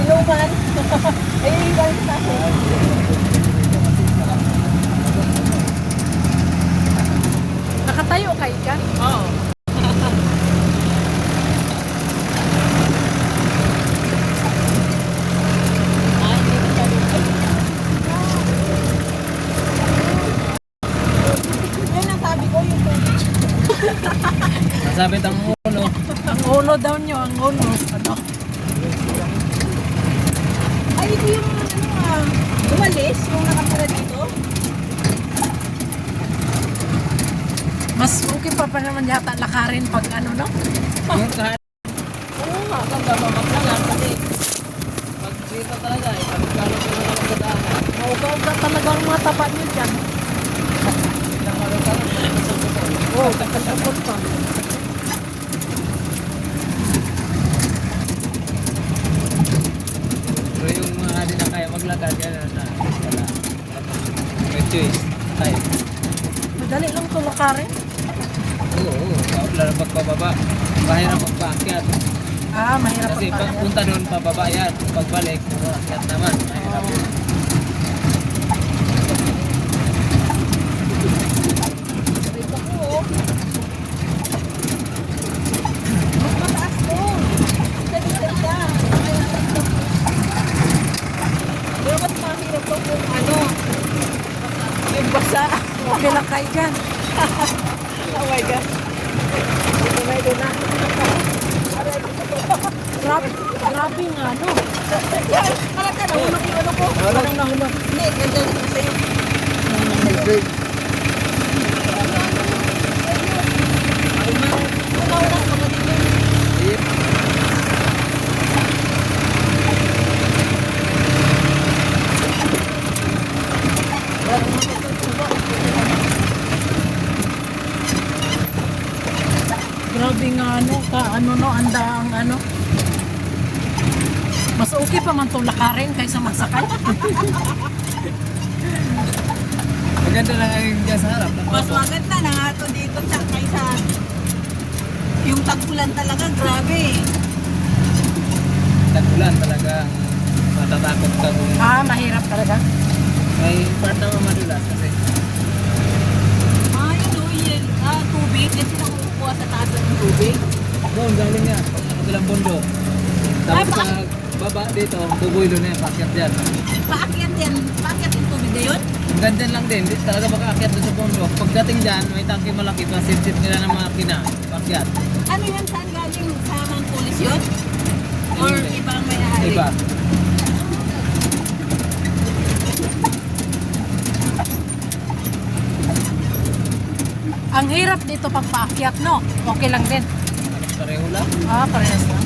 inuman. Ay, balik sa akin. Nakatayo kayo ka? Oo. Ay, hindi ko siya dito. Yan ang sabi ko, yung tubig. Nasabit ang ulo. Ang ulo daw nyo, ang ulo. Ano? Ay, ito yung umalis, yung nakatira dito. Mas okay pa naman yata lakarin pag ano, no? Yung kahit Oo nga, magbabamak na lang kasi pag dito talaga eh. Pag lalo ko na lang sa daanan. Mauga-uga talaga ang mga taba nyo dyan. Oo, kakasapot pa. Pero yung mga hindi na kaya maglakad, yan na. Wala. May choice. Ay. Madali lang ito lakarin. Oo. Lalo pagpababa. Mahirap magpaakyat. Ah, mahirap Kasi pag punta doon, pababa yan. Pagbalik, akyat naman. Mahirap. ito ko. Mas mataas to. Isa-isa. Pero mas mahirap to kung ano. Yung basa. Okay lang kayo dyan. Oh my God. Ito na. Grabe, grabe nga, no? Alam ka, nahulog yung ano ko. Parang nahulog. Hindi, ganyan ko sa'yo. Unaw-unaw ka ba dito? Grabe nga, ano, ano, no, ang ano. Mas okay pa man itong lakarin kaysa magsakay. Maganda lang yung dyan sa harap. Mas maganda na nga ito dito sa kaysa yung tagpulan talaga, grabe. Tagpulan talaga. Matatakot ka kung Ah, mahirap talaga. may part na madulas kasi. Ay, no, yun. Tubig. Kasi nakukuha sa taas ng tubig. Doon, galing yan. Pagkakabilang bundo. Tapos Ay, sa baba dito, tubuilo na yan, paakyat dyan. Paakyat yan. Paakyat yung tubig na yun? Ganyan lang din, di talaga makaakyat doon sa bundo. Pagdating dyan, may tangke malaki pa, sit-sit nila ng mga makina, paakyat. Ano yan? Saan galing? Sa mga pulis yun? Or Hindi. ibang may-ari? Iba. Ang hirap dito pag paakyat, no? Okay lang din. Pareho lang. Ah, parehas lang.